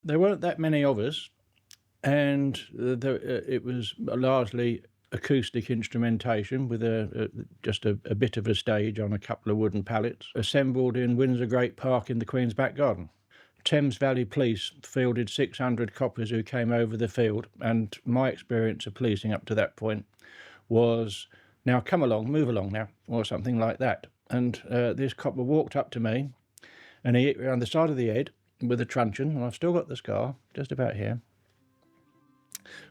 There weren't that many of us, and it was largely acoustic instrumentation with just a bit of a stage on a couple of wooden pallets, assembled in Windsor Great Park in the Queen's back garden. Thames Valley Police fielded 600 coppers who came over the field, and my experience of policing up to that point was, now come along, move along now, or something like that. And this copper walked up to me, and he hit me on the side of the head with a truncheon, and I've still got the scar, just about here.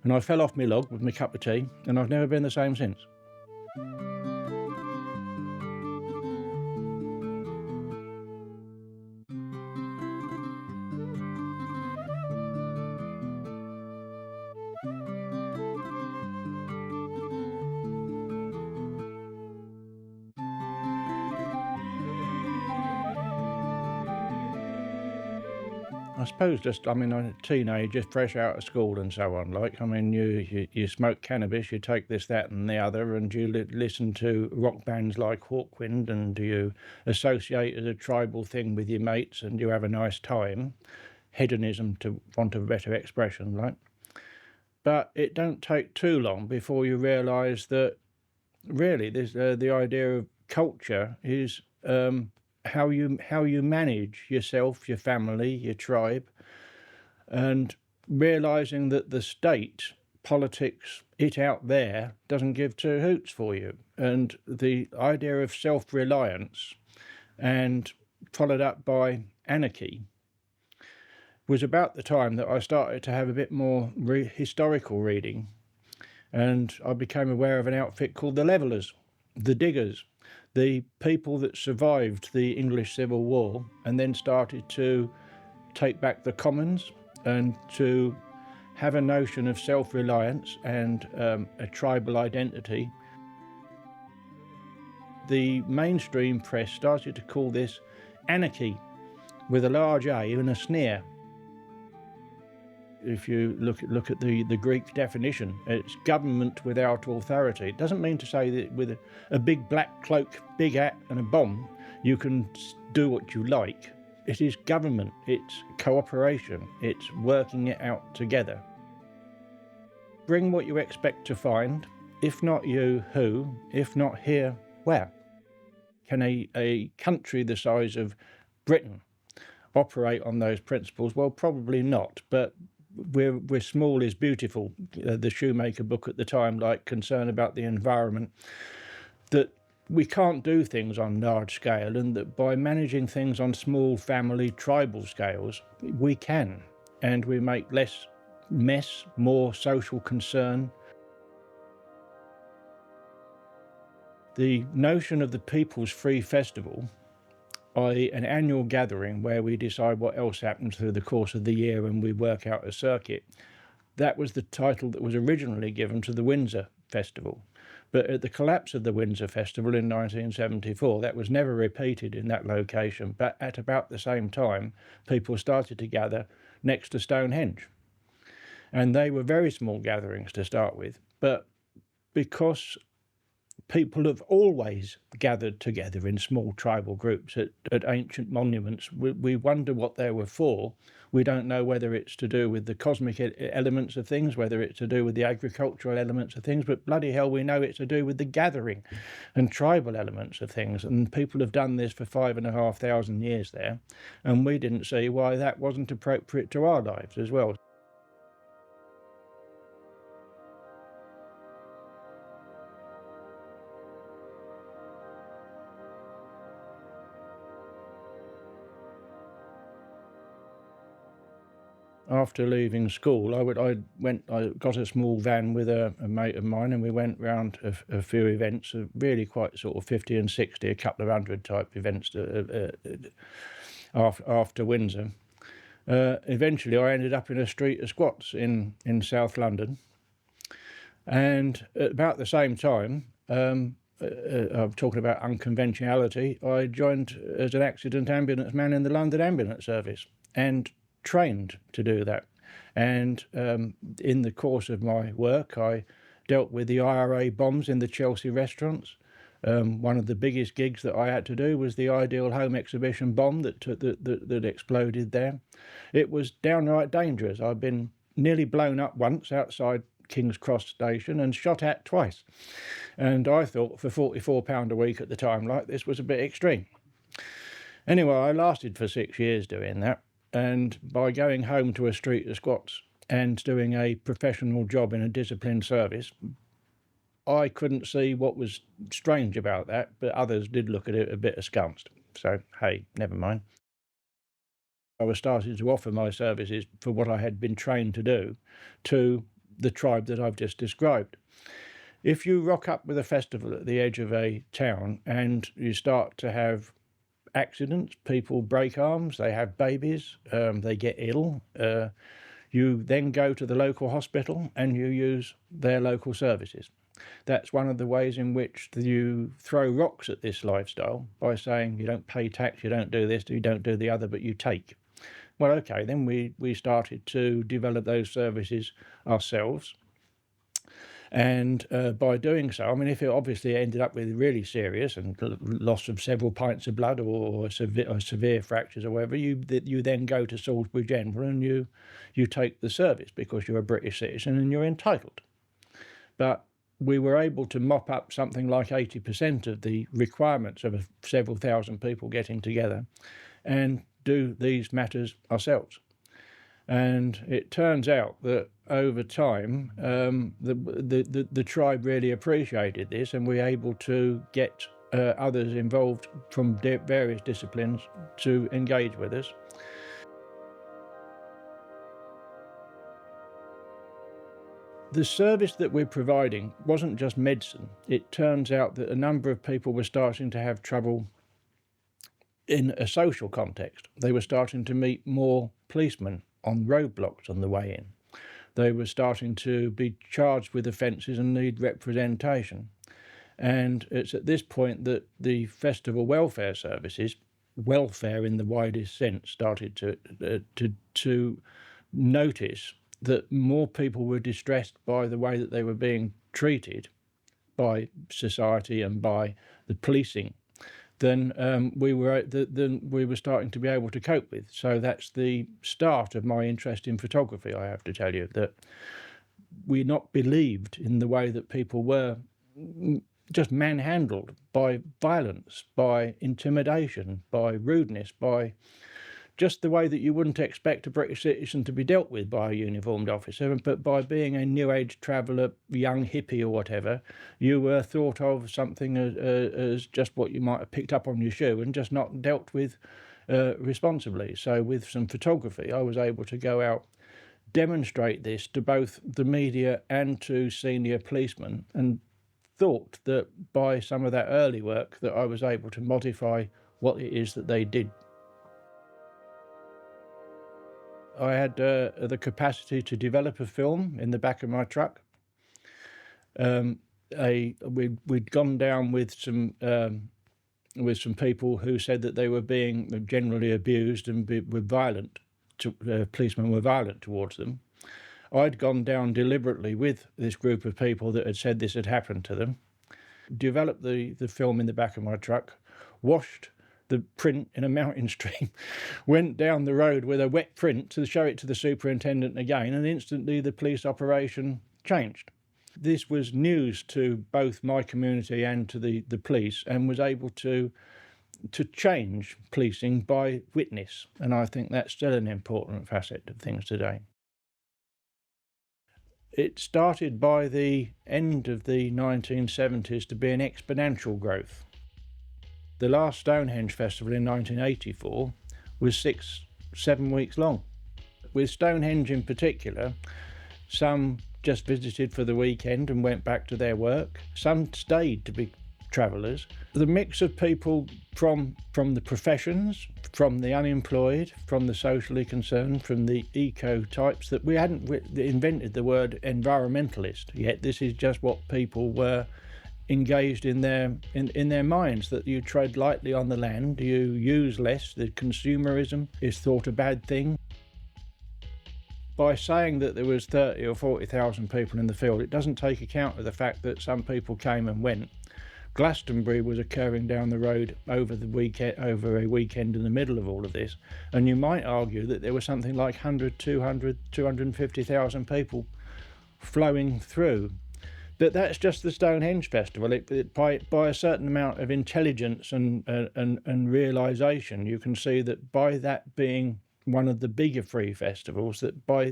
And I fell off my log with my cup of tea, and I've never been the same since. I suppose just, I'm a teenager, fresh out of school and so on. Like, you smoke cannabis, you take this, that and the other, and you listen to rock bands like Hawkwind, and you associate as a tribal thing with your mates, and you have a nice time. Hedonism, to want of a better expression, like. But it don't take too long before you realise that really the idea of culture is how you manage yourself, your family, your tribe, and realising that the state politics, it out there, doesn't give two hoots for you. And the idea of self-reliance, and followed up by anarchy, was about the time that I started to have a bit more historical reading, and I became aware of an outfit called the Levellers, the Diggers, the people that survived the English Civil War and then started to take back the commons and to have a notion of self-reliance and a tribal identity. The mainstream press started to call this anarchy, with a large A and a sneer. If you look at the Greek definition, it's government without authority. It doesn't mean to say that with a big black cloak, big hat and a bomb, you can do what you like. It is government, it's cooperation, it's working it out together. Bring what you expect to find. If not you, who? If not here, where? Can a country the size of Britain operate on those principles? Well, probably not, but we're small is beautiful. The Shoemaker book at the time, like concern about the environment, that we can't do things on large scale, and that by managing things on small family tribal scales, we can, and we make less mess, more social concern. The notion of the People's Free Festival, i.e. an annual gathering where we decide what else happens through the course of the year and we work out a circuit, that was the title that was originally given to the Windsor Festival. But at the collapse of the Windsor Festival in 1974, that was never repeated in that location. But at about the same time, people started to gather next to Stonehenge. And they were very small gatherings to start with. But because people have always gathered together in small tribal groups at ancient monuments, we wonder what they were for. We don't know whether it's to do with the cosmic elements of things, whether it's to do with the agricultural elements of things, but bloody hell, we know it's to do with the gathering and tribal elements of things. And people have done this for 5,500 years there, and we didn't see why that wasn't appropriate to our lives as well. After leaving school, I got a small van with a mate of mine, and we went round a few events, really quite sort of 50 and 60, a couple of hundred type events after Windsor. Eventually I ended up in a street of squats in South London, and at about the same time, I'm talking about unconventionality, I joined as an accident ambulance man in the London Ambulance Service, and trained to do that. And in the course of my work, I dealt with the IRA bombs in the Chelsea restaurants. One of the biggest gigs that I had to do was the Ideal Home Exhibition bomb that exploded there. It was downright dangerous. I've been nearly blown up once outside King's Cross station and shot at twice. And I thought for £44 a week at the time, like, this was a bit extreme. Anyway, I lasted for 6 years doing that. And by going home to a street of squats and doing a professional job in a disciplined service, I couldn't see what was strange about that, but others did look at it a bit askance. So, hey, never mind. I was starting to offer my services for what I had been trained to do to the tribe that I've just described. If you rock up with a festival at the edge of a town and you start to have accidents, people break arms, they have babies, they get ill, you then go to the local hospital and you use their local services. That's one of the ways in which you throw rocks at this lifestyle, by saying you don't pay tax, you don't do this, you don't do the other, but you take. Well, okay, then we started to develop those services ourselves. And by doing so, I mean, if it obviously ended up with really serious and loss of several pints of blood or severe fractures or whatever, you then go to Salisbury General and you take the service because you're a British citizen and you're entitled. But we were able to mop up something like 80% of the requirements of several thousand people getting together and do these matters ourselves. And it turns out that over time, the tribe really appreciated this, and we're able to get others involved from various disciplines to engage with us. The service that we're providing wasn't just medicine. It turns out that a number of people were starting to have trouble in a social context. They were starting to meet more policemen on roadblocks on the way in. They were starting to be charged with offences and need representation. And it's at this point that the festival welfare services, welfare in the widest sense, started to notice that more people were distressed by the way that they were being treated by society and by the policing than we were starting to be able to cope with. So that's the start of my interest in photography, I have to tell you, that we're not believed in the way that people were just manhandled by violence, by intimidation, by rudeness, by just the way that you wouldn't expect a British citizen to be dealt with by a uniformed officer, but by being a new age traveller, young hippie or whatever, you were thought of something as just what you might have picked up on your shoe and just not dealt with responsibly. So with some photography, I was able to go out, demonstrate this to both the media and to senior policemen, and thought that by some of that early work that I was able to modify what it is that they did. I had the capacity to develop a film in the back of my truck. We'd gone down with some people who said that they were being generally abused and were violent. Policemen were violent towards them. I'd gone down deliberately with this group of people that had said this had happened to them, developed the film in the back of my truck, washed the print in a mountain stream, went down the road with a wet print to show it to the superintendent again, and instantly the police operation changed. This was news to both my community and to the police, and was able to change policing by witness, and I think that's still an important facet of things today. It started by the end of the 1970s to be an exponential growth. The last Stonehenge festival in 1984 was 6-7 weeks long. With Stonehenge in particular, some just visited for the weekend and went back to their work. Some stayed to be travellers. The mix of people from the professions, from the unemployed, from the socially concerned, from the eco types, that we hadn't invented the word environmentalist yet. This is just what people were engaged in their minds, that you tread lightly on the land, you use less, that consumerism is thought a bad thing. By saying that there was 30 or 40,000 people in the field, it doesn't take account of the fact that some people came and went, Glastonbury was occurring down the road over a weekend in the middle of all of this, and you might argue that there was something like 100, 200, 250,000 people flowing through. But that's just the Stonehenge festival. By a certain amount of intelligence and realisation, you can see that by that being one of the bigger free festivals,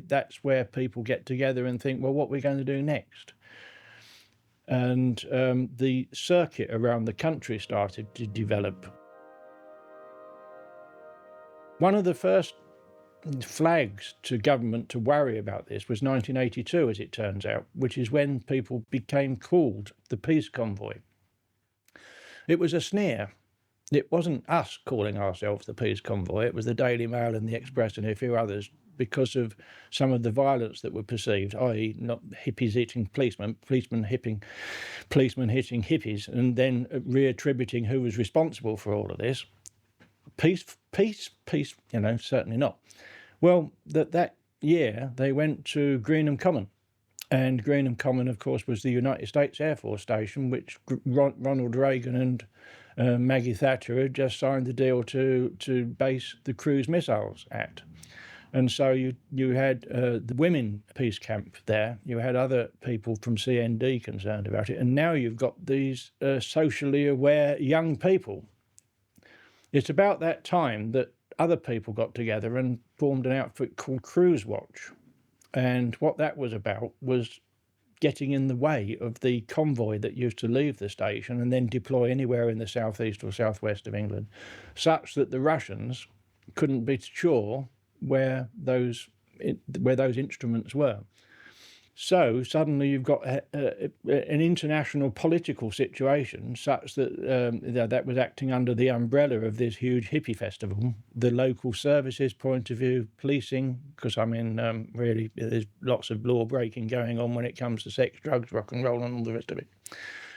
that's where people get together and think, well, what are we going to do next? And the circuit around the country started to develop. One of the first flags to government to worry about this was 1982, as it turns out, which is when people became called the Peace Convoy. It was a sneer. It wasn't us calling ourselves the Peace Convoy, it was the Daily Mail and the Express and a few others, because of some of the violence that were perceived, i.e. not hippies hitting policemen hitting hippies, and then reattributing who was responsible for all of this. Peace, certainly not. Well, that year they went to Greenham Common, and Greenham Common, of course, was the United States Air Force Station, which Ronald Reagan and Maggie Thatcher had just signed the deal to base the cruise missiles at. And so you had the women peace camp there, you had other people from CND concerned about it, and now you've got these socially aware young people. It's about that time that other people got together and formed an outfit called Cruise Watch. And what that was about was getting in the way of the convoy that used to leave the station and then deploy anywhere in the southeast or southwest of England, such that the Russians couldn't be sure where those instruments were. So suddenly you've got an international political situation such that that was acting under the umbrella of this huge hippie festival. The local services point of view, policing, because really there's lots of law breaking going on when it comes to sex, drugs, rock and roll and all the rest of it.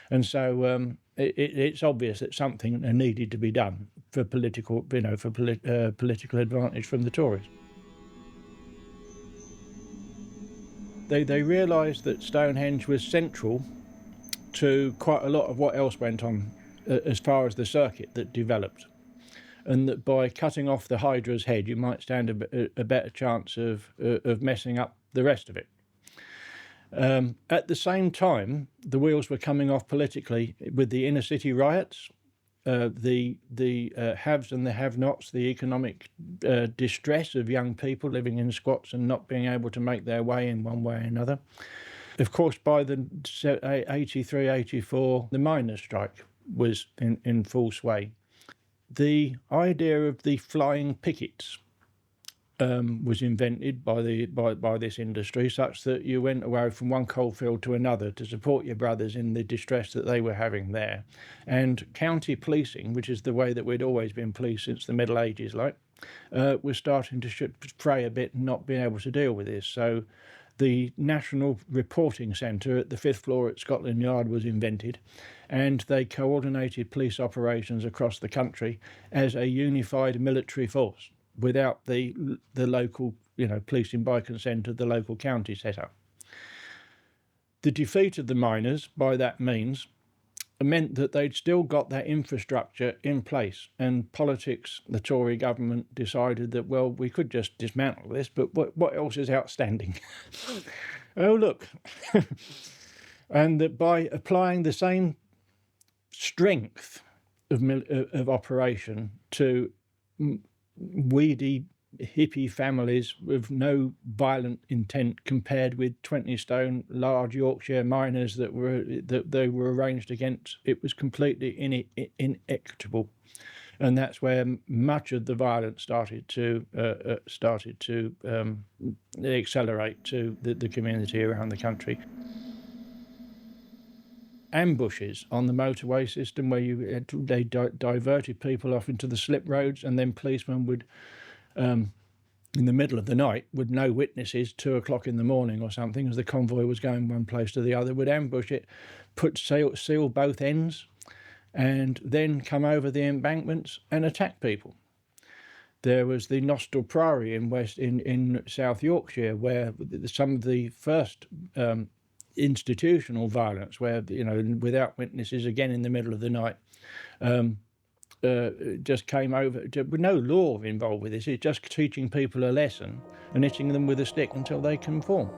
And so it's obvious that something needed to be done for political advantage from the Tories. They realised that Stonehenge was central to quite a lot of what else went on as far as the circuit that developed, and that by cutting off the Hydra's head you might stand a better chance of messing up the rest of it. At the same time, the wheels were coming off politically with the inner city riots, the haves and the have-nots, the economic distress of young people living in squats and not being able to make their way in one way or another. Of course, by the 83, 84, the miners' strike was in full sway. The idea of the flying pickets was invented by this industry, such that you went away from one coalfield to another to support your brothers in the distress that they were having there. And county policing, which is the way that we'd always been policed since the Middle Ages, was starting to fray a bit and not being able to deal with this. So the National Reporting Centre at the 5th floor at Scotland Yard was invented, and they coordinated police operations across the country as a unified military force, without the local, policing by consent of the local county set up. The defeat of the miners, by that means, meant that they'd still got that infrastructure in place, and politics, the Tory government, decided that, well, we could just dismantle this, but what else is outstanding? Oh, look. And that by applying the same strength of operation to weedy hippie families with no violent intent, compared with 20-stone large Yorkshire miners that they were arranged against, it was completely inequitable, and that's where much of the violence started to accelerate to the community around the country. Ambushes on the motorway system, where they diverted people off into the slip roads, and then policemen would, in the middle of the night, with no witnesses, 2 o'clock in the morning or something, as the convoy was going one place to the other, would ambush it, seal both ends, and then come over the embankments and attack people. There was the Nostell Priory in South Yorkshire, where some of the first institutional violence, where, you know, without witnesses, again in the middle of the night, just came over, with no law involved with this. It's just teaching people a lesson and hitting them with a stick until they conform.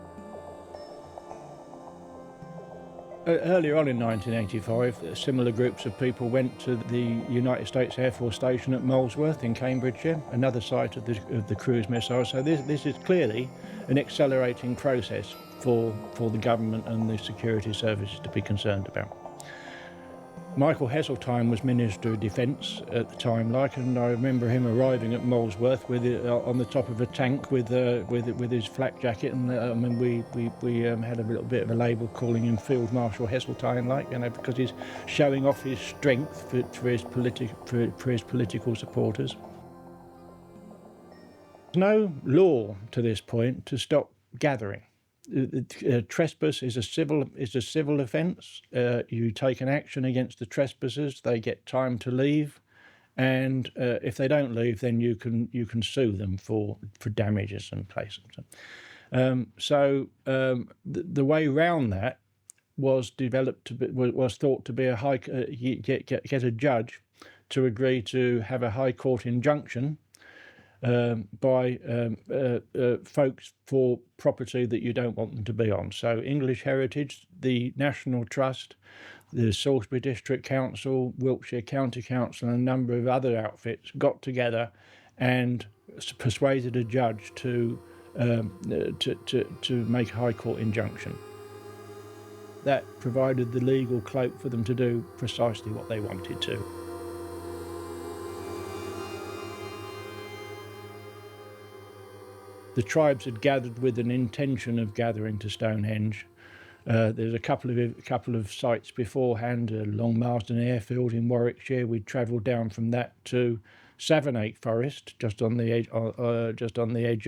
Earlier on in 1985, similar groups of people went to the United States Air Force Station at Molesworth in Cambridgeshire, another site of the cruise missile. So this is clearly an accelerating process for the government and the security services to be concerned about. Michael Heseltine was Minister of Defence at the time, and I remember him arriving at Molesworth with on the top of a tank with his flak jacket, and I mean we had a little bit of a label calling him Field Marshal Heseltine, you know, because he's showing off his strength for his political supporters. There's no law to this point to stop gathering. Trespass is a civil offence. You take an action against the trespassers, they get time to leave, and if they don't leave, then you can sue them for damages and places. The way round that was thought to be a get a judge to agree to have a High Court injunction by folks for property that you don't want them to be on. So English Heritage, the National Trust, the Salisbury District Council, Wiltshire County Council, and a number of other outfits got together and persuaded a judge to make a High Court injunction. That provided the legal cloak for them to do precisely what they wanted to. The tribes had gathered with an intention of gathering to Stonehenge. There's a couple of sites beforehand, Long Marsden Airfield in Warwickshire. We'd travelled down from that to Savernake Forest, just on the edge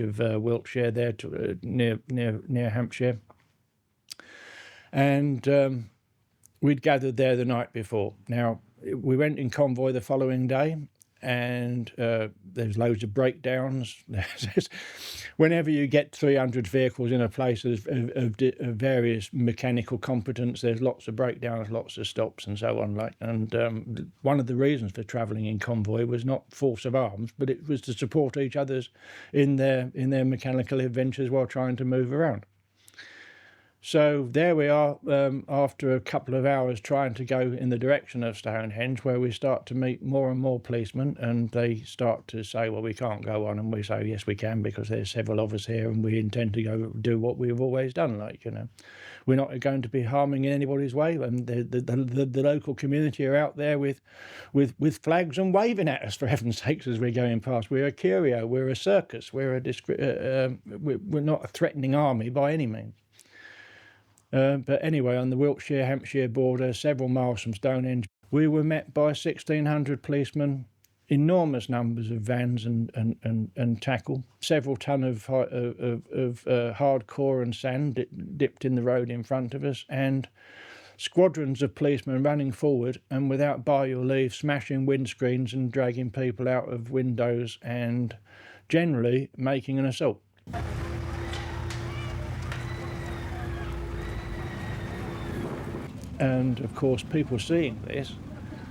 of Wiltshire, there to, near Hampshire, and we'd gathered there the night before. Now we went in convoy the following day, and there's loads of breakdowns. Whenever you get 300 vehicles in a place of various mechanical competence, there's lots of breakdowns, lots of stops, and so on. And one of the reasons for travelling in convoy was not force of arms, but it was to support each other's in their mechanical adventures while trying to move around. So there we are, after a couple of hours trying to go in the direction of Stonehenge, where we start to meet more and more policemen, and they start to say, well, we can't go on, and we say, yes, we can, because there's several of us here, and we intend to go do what we've always done, We're not going to be harming in anybody's way, and the local community are out there with flags and waving at us, for heaven's sakes, as we're going past. We're a curio, we're a circus, we're not a threatening army by any means. But anyway, on the Wiltshire-Hampshire border, several miles from Stonehenge, we were met by 1,600 policemen, enormous numbers of vans and tackle, several ton of hardcore and sand dipped in the road in front of us, and squadrons of policemen running forward and without by your leave smashing windscreens and dragging people out of windows and generally making an assault. And of course, people seeing this,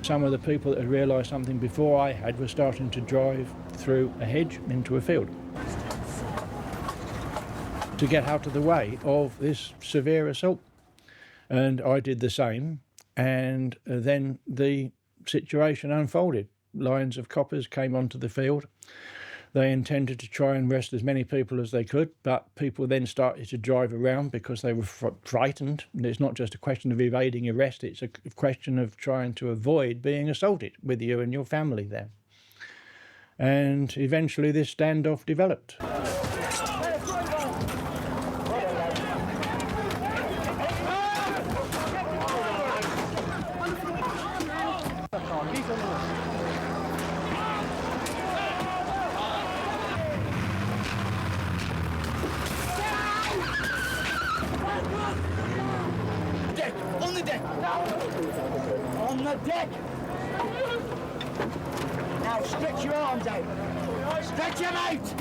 some of the people that had realised something before I had were starting to drive through a hedge into a field to get out of the way of this severe assault. And I did the same, and then the situation unfolded. Lines of coppers came onto the field. They intended to try and arrest as many people as they could, but people then started to drive around because they were frightened. And it's not just a question of evading arrest, it's a question of trying to avoid being assaulted with you and your family there. And eventually this standoff developed. On the deck! Now stretch your arms out. Stretch them out!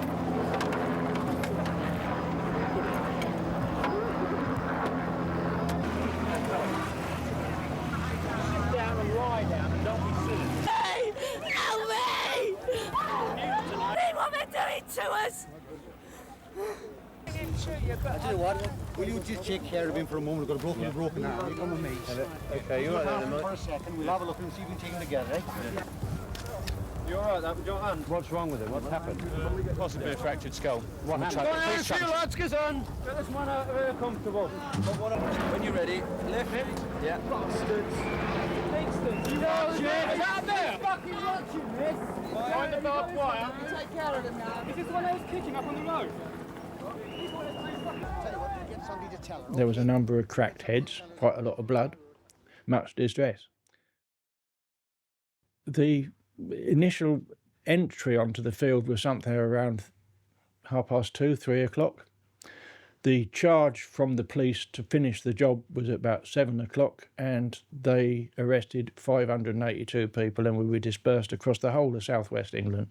to us. I tell you what, will you just take care of him for a moment? We've got a broken arm. You come with me. Okay, you're right there, For a second, we'll have a look and see if we can take him together, right? You all right, that with your hand? What's wrong with it? What's happened? Possibly a fractured skull. What happened? Please, lads, get on. Get this one out of here comfortable. When you're ready, lift it. Yeah. Bastards. Out there. Fucking watching this. Find the barbed wire. Take care of him now. Is this the one I was kicking up on the road? There was a number of cracked heads, quite a lot of blood, much distress. The initial entry onto the field was something around 2:30, 3 o'clock. The charge from the police to finish the job was at about 7 o'clock, and they arrested 582 people, and we were dispersed across the whole of South England,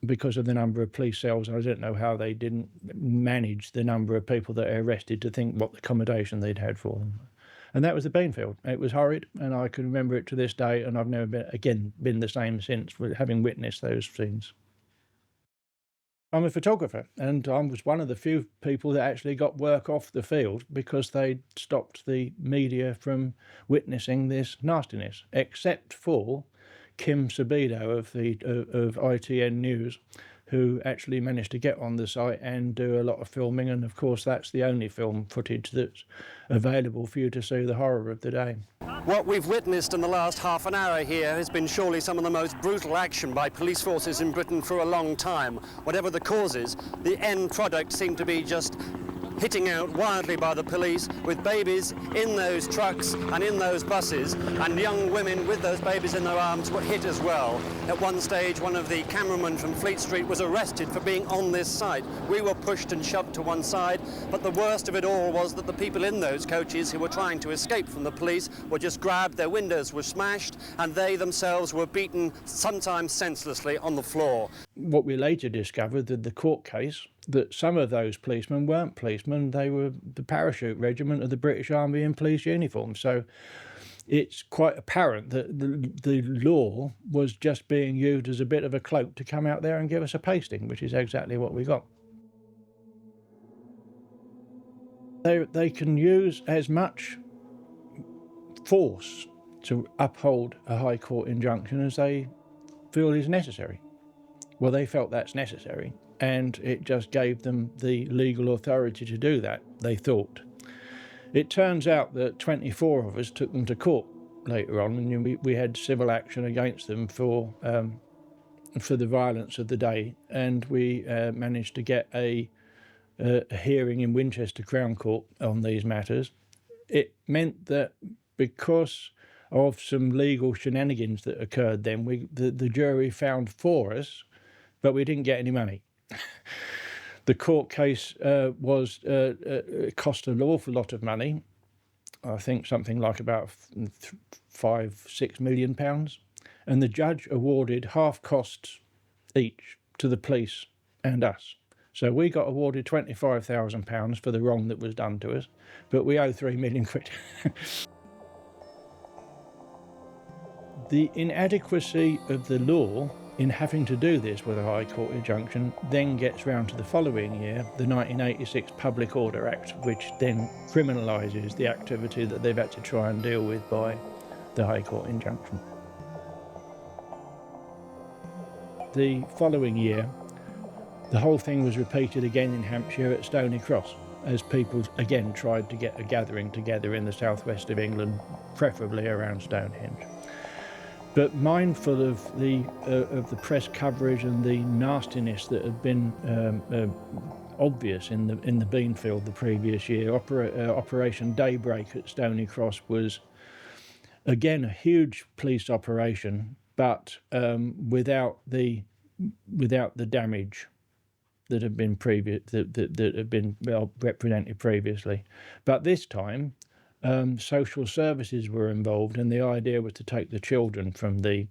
because of the number of police cells. I don't know how they didn't manage the number of people that are arrested to think what accommodation they'd had for them. And that was the Beanfield. It was horrid, and I can remember it to this day, and I've never been the same since, having witnessed those scenes. I'm a photographer, and I was one of the few people that actually got work off the field because they stopped the media from witnessing this nastiness, except for Kim Sabido of ITN News, who actually managed to get on the site and do a lot of filming, and of course that's the only film footage that's available for you to see the horror of the day. What we've witnessed in the last half an hour here has been surely some of the most brutal action by police forces in Britain for a long time. Whatever the causes, the end product seemed to be just hitting out wildly by the police, with babies in those trucks and in those buses, and young women with those babies in their arms were hit as well. At one stage, one of the cameramen from Fleet Street was arrested for being on this site. We were pushed and shoved to one side, but the worst of it all was that the people in those coaches who were trying to escape from the police were just grabbed, their windows were smashed, and they themselves were beaten, sometimes senselessly, on the floor. What we later discovered, that the court case, that some of those policemen weren't policemen, they were the parachute regiment of the British Army in police uniform. So it's quite apparent that the law was just being used as a bit of a cloak to come out there and give us a pasting, which is exactly what we got. They can use as much force to uphold a High Court injunction as they feel is necessary. Well, they felt that's necessary, and it just gave them the legal authority to do that, they thought. It turns out that 24 of us took them to court later on, and we had civil action against them for the violence of the day, and we managed to get a hearing in Winchester Crown Court on these matters. It meant that because of some legal shenanigans that occurred then, the jury found for us, but we didn't get any money. The court case cost an awful lot of money. I think something like about £5-6 million, and the judge awarded half costs each to the police and us. So we got awarded £25,000 for the wrong that was done to us, but we owe £3 million. The inadequacy of the law in having to do this with a High Court injunction then gets round to the following year, the 1986 Public Order Act, which then criminalises the activity that they've had to try and deal with by the High Court injunction. The following year, the whole thing was repeated again in Hampshire at Stoney Cross, as people again tried to get a gathering together in the southwest of England, preferably around Stonehenge. But mindful of the press coverage and the nastiness that had been obvious in the Beanfield the previous year, Operation Daybreak at Stoney Cross was again a huge police operation, but without the damage that had been represented previously. But this time, social services were involved, and the idea was to take the children from the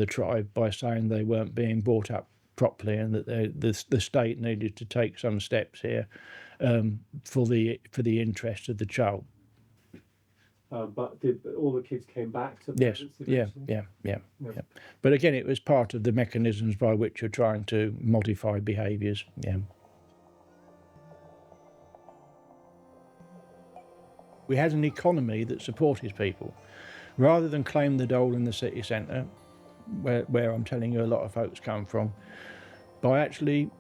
tribe by saying they weren't being brought up properly, and that the state needed to take some steps here for the interest of the child. But all the kids came back to Yes, parents yeah. eventually? But again, it was part of the mechanisms by which you're trying to modify behaviours. Yeah. We had an economy that supported people. Rather than claim the dole in the city centre, where I'm telling you a lot of folks come from, by actually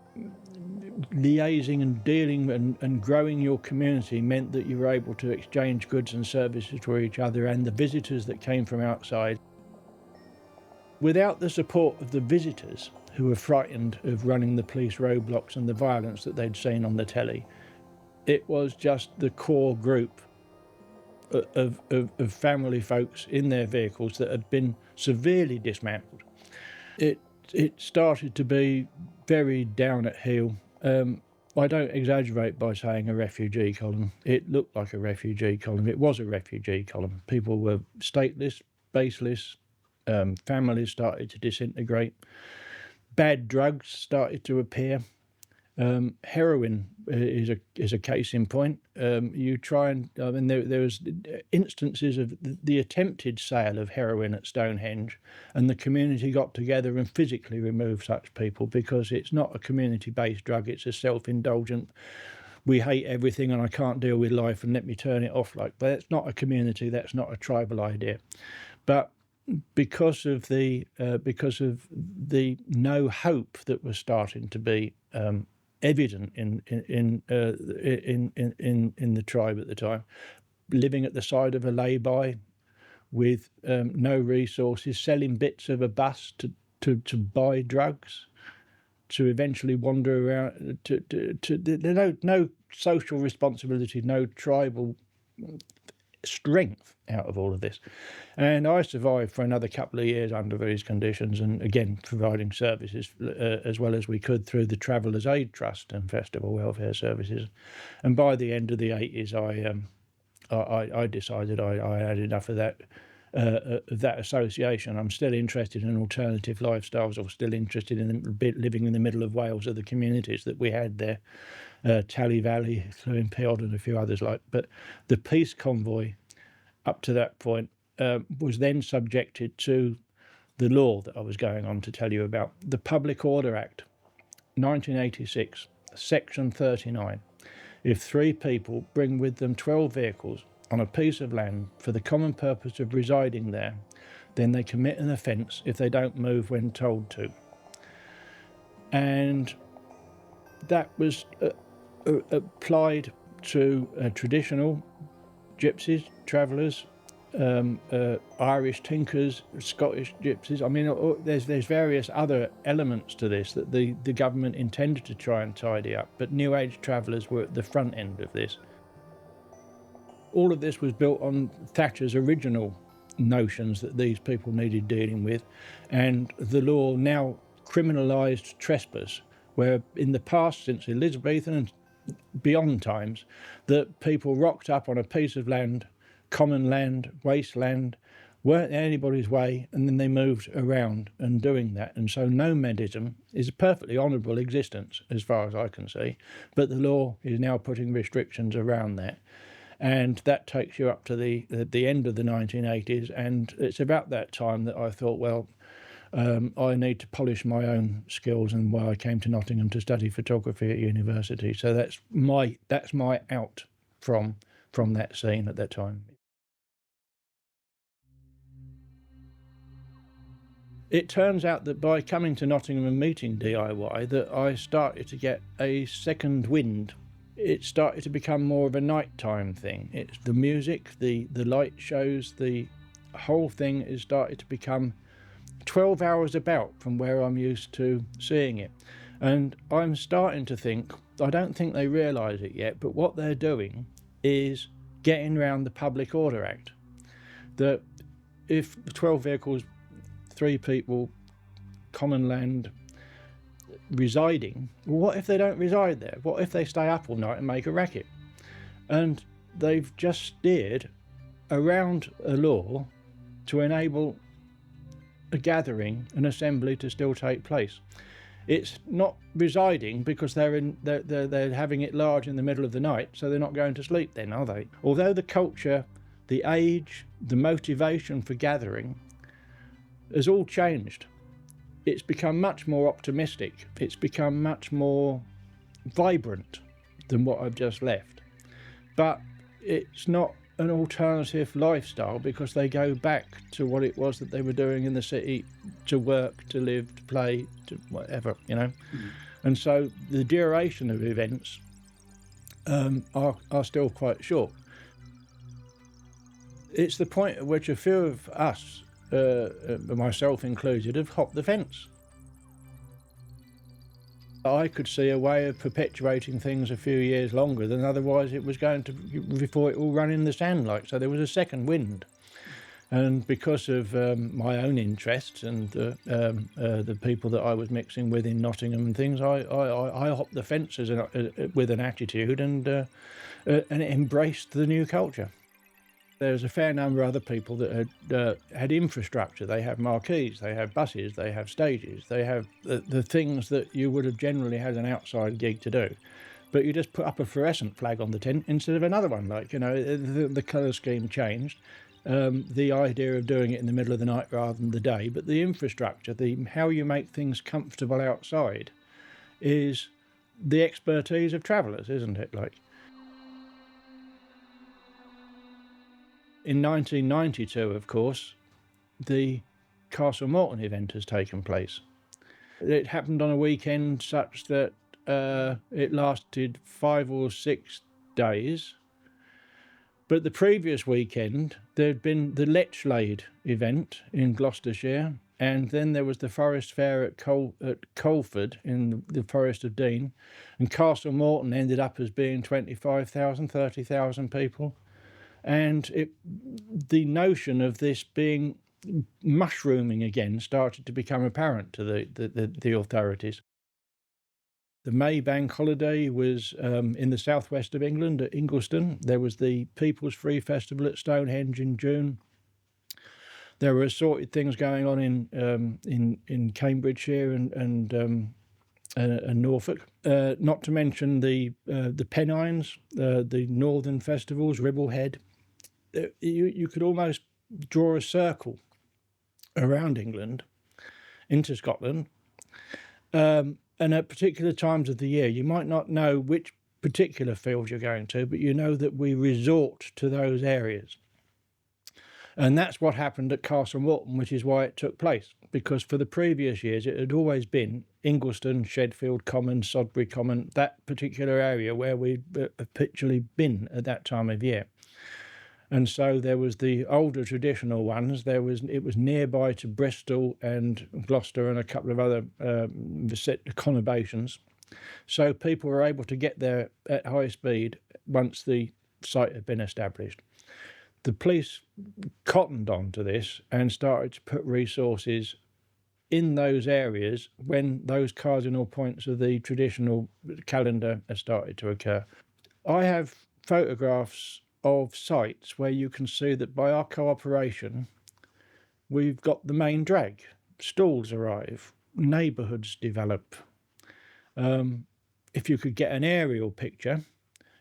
liaising and dealing and growing your community meant that you were able to exchange goods and services to each other and the visitors that came from outside. Without the support of the visitors, who were frightened of running the police roadblocks and the violence that they'd seen on the telly, it was just the core group of family folks in their vehicles that had been severely dismantled. It started to be very down at heel. I don't exaggerate by saying a refugee column. It looked like a refugee column. It was a refugee column. People were stateless, baseless. Families started to disintegrate. Bad drugs started to appear. Heroin is a case in point. You try and there was instances of the attempted sale of heroin at Stonehenge, and the community got together and physically removed such people because it's not a community-based drug. It's a self-indulgent. We hate everything, and I can't deal with life, and let me turn it off. Like that's not a community. That's not a tribal idea. But because of the no hope that was starting to be evident in the tribe at the time, living at the side of a lay-by with no resources, selling bits of a bus to buy drugs, to eventually wander around, no social responsibility, no tribal strength out of all of this. And I survived for another couple of years under these conditions, and again providing services as well as we could through the Travellers Aid Trust and Festival Welfare Services. And by the end of the 80s, I decided I had enough of that association. I'm still interested in alternative lifestyles, or still interested in living in the middle of Wales, of the communities that we had there, Tally Valley, Llywelyn and a few others like. But the peace convoy up to that point was then subjected to the law that I was going on to tell you about, the Public Order Act, 1986, Section 39. If 3 people bring with them 12 vehicles on a piece of land for the common purpose of residing there, then they commit an offence if they don't move when told to. And that was applied to traditional gypsies, travellers, Irish tinkers, Scottish gypsies. I mean, there's various other elements to this that the government intended to try and tidy up, but New Age travellers were at the front end of this. All of this was built on Thatcher's original notions that these people needed dealing with, and the law now criminalised trespass, where in the past, since Elizabethan and beyond times, that people rocked up on a piece of land, common land, wasteland, weren't in anybody's way, and then they moved around and doing that. And so nomadism is a perfectly honourable existence as far as I can see, but the law is now putting restrictions around that. And that takes you up to the end of the 1980s, and it's about that time that I thought, well, I need to polish my own skills, and why I came to Nottingham to study photography at university. So that's my out from that scene at that time. It turns out that by coming to Nottingham and meeting DIY, that I started to get a second wind. It started to become more of a nighttime thing. It's the music, the light shows, the whole thing has started to become 12 hours about from where I'm used to seeing it. And I'm starting to think, I don't think they realise it yet, but what they're doing is getting around the Public Order Act. That if 12 vehicles, 3 people, common land, residing, well, what if they don't reside there? What if they stay up all night and make a racket? And they've just steered around a law to enable a gathering, an assembly to still take place. It's not residing because they're having it large in the middle of the night, so they're not going to sleep then, are they? Although the culture the age, the motivation for gathering has all changed. It's become much more optimistic. It's become much more vibrant than what I've just left. But it's not an alternative lifestyle, because they go back to what it was that they were doing in the city, to work, to live, to play, to whatever, you know. And so the duration of events are still quite short. It's the point at which a few of us, myself included, have hopped the fence. I could see a way of perpetuating things a few years longer than otherwise it was going to, before it all ran in the sand like. So there was a second wind. And because of my own interests and the people that I was mixing with in Nottingham and things, I hopped the fences with an attitude and embraced the new culture. There's a fair number of other people that had infrastructure. They have marquees, they have buses, they have stages, they have the things that you would have generally had an outside gig to do. But you just put up a fluorescent flag on the tent instead of another one. Like, you know, the colour scheme changed. The idea of doing it in the middle of the night rather than the day, but the infrastructure, how you make things comfortable outside, is the expertise of travellers, isn't it? Like, in 1992, of course, the Castlemorton event has taken place. It happened on a weekend such that it lasted 5 or 6 days. But the previous weekend, there'd been the Lechlade event in Gloucestershire, and then there was the Forest Fair at Colford in the Forest of Dean, and Castlemorton ended up as being 25,000, 30,000 people. And the notion of this being mushrooming again started to become apparent to the authorities. The May Bank holiday was in the southwest of England at Ingliston. There was the People's Free Festival at Stonehenge in June. There were assorted things going on in Cambridgeshire and Norfolk. Not to mention the Pennines, the northern festivals, Ribblehead. You could almost draw a circle around England into Scotland. And at particular times of the year, you might not know which particular field you're going to, but you know that we resort to those areas. And that's what happened at Castlemorton, which is why it took place. Because for the previous years, it had always been Ingliston, Shedfield Common, Sodbury Common, that particular area where we'd habitually been at that time of year. And so there was the older traditional ones. It was nearby to Bristol and Gloucester and a couple of other conurbations. So people were able to get there at high speed once the site had been established. The police cottoned on to this and started to put resources in those areas when those cardinal points of the traditional calendar had started to occur. I have photographs of sites where you can see that by our cooperation, we've got the main drag, stalls arrive, neighbourhoods develop. If you could get an aerial picture,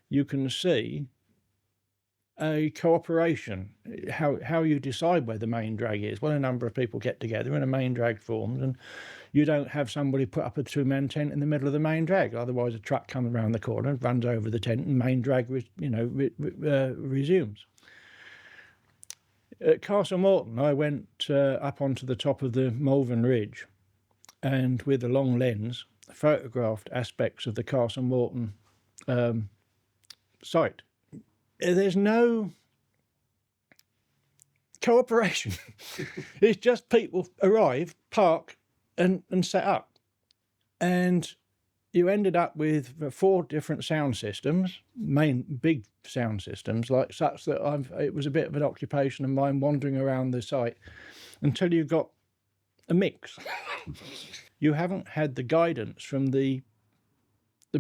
you can see a cooperation, how you decide where the main drag is. Well, a number of people get together and a main drag forms, and you don't have somebody put up a two-man tent in the middle of the main drag. Otherwise, a truck comes around the corner, runs over the tent, and main drag resumes. At Castlemorton, I went up onto the top of the Malvern Ridge, and with a long lens, photographed aspects of the Castlemorton site. There's no cooperation. It's just people arrive, park, and set up. And you ended up with 4 different sound systems, main big sound systems, like such that it was a bit of an occupation of mine wandering around the site until you got a mix. You haven't had the guidance from the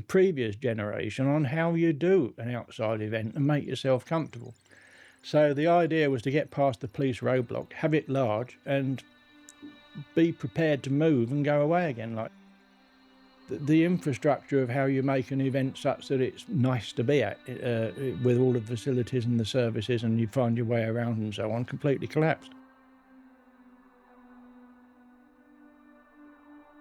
previous generation on how you do an outside event and make yourself comfortable. So the idea was to get past the police roadblock, have it large, and be prepared to move and go away again. Like, the infrastructure of how you make an event such that it's nice to be at, with all the facilities and the services, and you find your way around and so on, completely collapsed.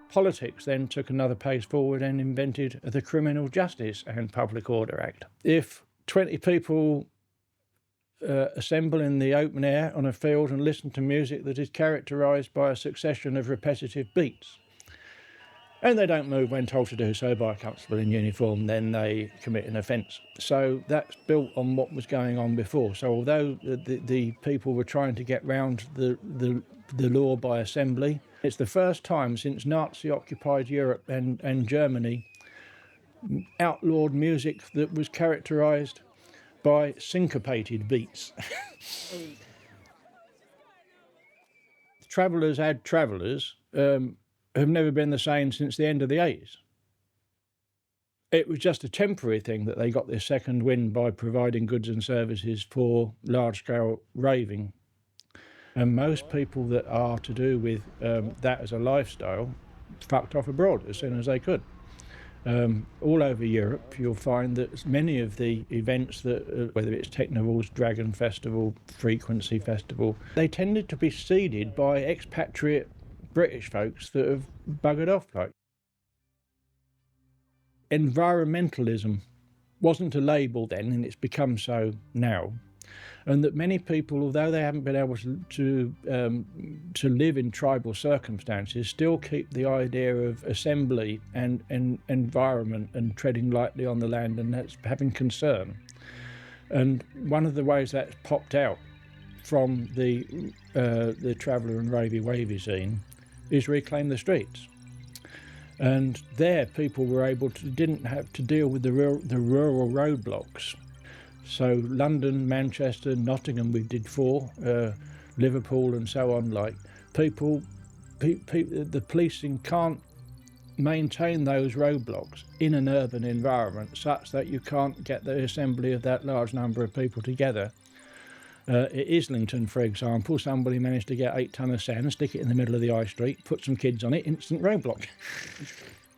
Politics then took another pace forward and invented the Criminal Justice and Public Order Act. If 20 people assemble in the open air on a field and listen to music that is characterised by a succession of repetitive beats, and they don't move when told to do so by a constable in uniform, then they commit an offence. So that's built on what was going on before. So although the people were trying to get round the law by assembly, it's the first time since Nazi-occupied Europe and Germany outlawed music that was characterised by syncopated beats. Travellers had travellers have never been the same since the end of the 80s. It was just a temporary thing that they got this second wind by providing goods and services for large-scale raving. And most people that are to do with that as a lifestyle fucked off abroad as soon as they could. All over Europe, you'll find that many of the events that, whether it's Technivals, Dragon Festival, Frequency Festival, they tended to be seeded by expatriate British folks that have buggered off. Like, environmentalism wasn't a label then, and it's become so now. And that many people, although they haven't been able to live in tribal circumstances, still keep the idea of assembly and environment and treading lightly on the land, and that's having concern. And one of the ways that's popped out from the traveller and ravey wavy scene is Reclaim the Streets. And there people were able to, didn't have to deal with the rural roadblocks. So London, Manchester, Nottingham, we did 4, Liverpool and so on. Like the policing can't maintain those roadblocks in an urban environment such that you can't get the assembly of that large number of people together. At Islington, for example, somebody managed to get 8 tonne of sand, stick it in the middle of the high street, put some kids on it, instant roadblock.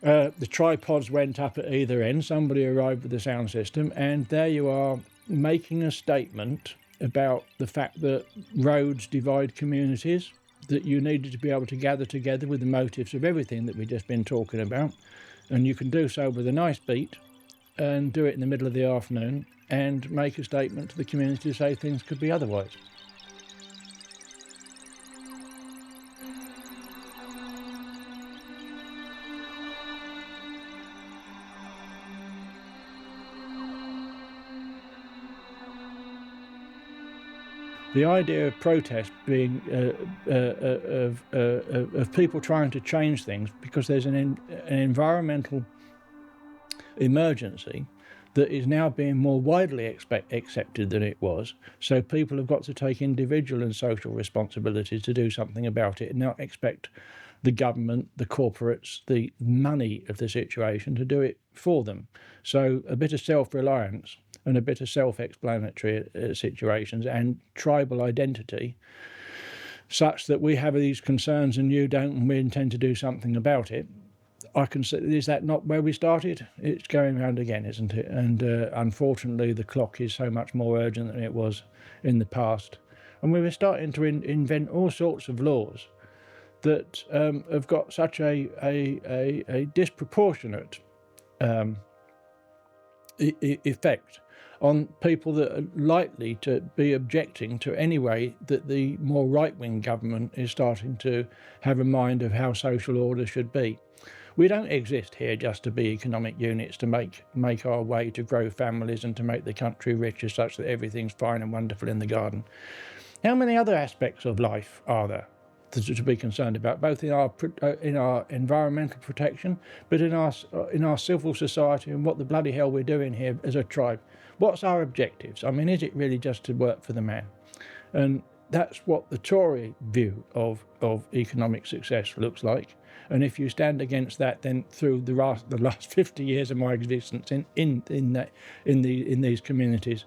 The tripods went up at either end, somebody arrived with the sound system, and there you are making a statement about the fact that roads divide communities, that you needed to be able to gather together with the motives of everything that we've just been talking about, and you can do so with a nice beat and do it in the middle of the afternoon and make a statement to the community to say things could be otherwise. The idea of protest being of people trying to change things because there's an environmental emergency that is now being more widely accepted than it was. So people have got to take individual and social responsibility to do something about it and not expect the government, the corporates, the money of the situation to do it for them. So a bit of self-reliance and a bit of self-explanatory situations and tribal identity, such that we have these concerns and you don't, and we intend to do something about it. I can say, is that not where we started? It's going round again, isn't it? And unfortunately, the clock is so much more urgent than it was in the past. And we were starting to invent all sorts of laws that have got such a disproportionate effect on people that are likely to be objecting to any way that the more right-wing government is starting to have a mind of how social order should be. We don't exist here just to be economic units, to make our way, to grow families and to make the country richer such that everything's fine and wonderful in the garden. How many other aspects of life are there to be concerned about, both in our environmental protection, but in our civil society and what the bloody hell we're doing here as a tribe? What's our objectives? I mean, is it really just to work for the man? And that's what the Tory view of economic success looks like. And if you stand against that, then through the last 50 years of my existence in these communities,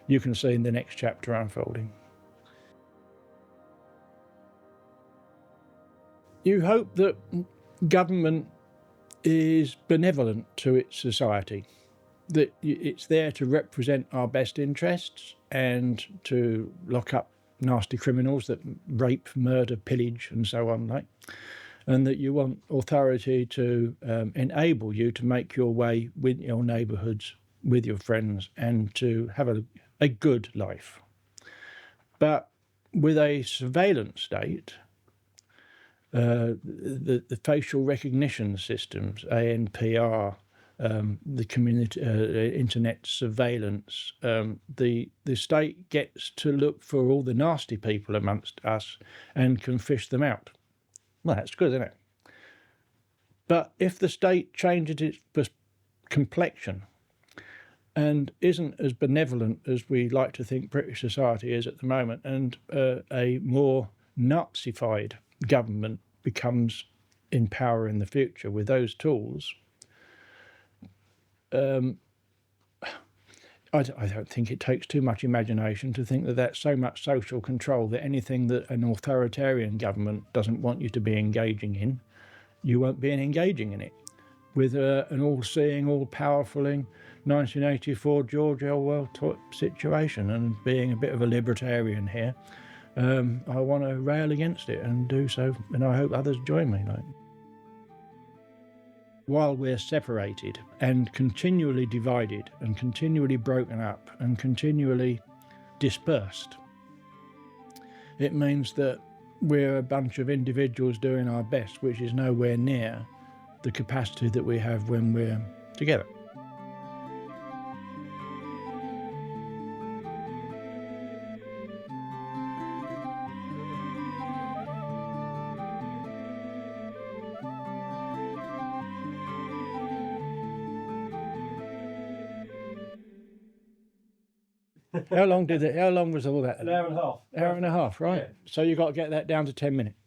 you can see in the next chapter unfolding. You hope that government is benevolent to its society, that it's there to represent our best interests and to lock up nasty criminals that rape, murder, pillage and so on, like, and that you want authority to enable you to make your way with your neighbourhoods, with your friends, and to have a good life. But with a surveillance state, the facial recognition systems, ANPR, the community internet surveillance, the state gets to look for all the nasty people amongst us and can fish them out. Well, that's good, isn't it? But if the state changes its complexion and isn't as benevolent as we like to think British society is at the moment, and a more Nazified government becomes in power in the future with those tools, I don't think it takes too much imagination to think that that's so much social control that anything that an authoritarian government doesn't want you to be engaging in, you won't be engaging in it. With an all-seeing, all-powerful 1984 George Orwell type situation, and being a bit of a libertarian here, I want to rail against it and do so, and I hope others join me. Like, while we're separated and continually divided and continually broken up and continually dispersed, it means that we're a bunch of individuals doing our best, which is nowhere near the capacity that we have when we're together. How long was all that? An hour and a half. Hour and a half, right? Yeah. So you got to get that down to 10 minutes.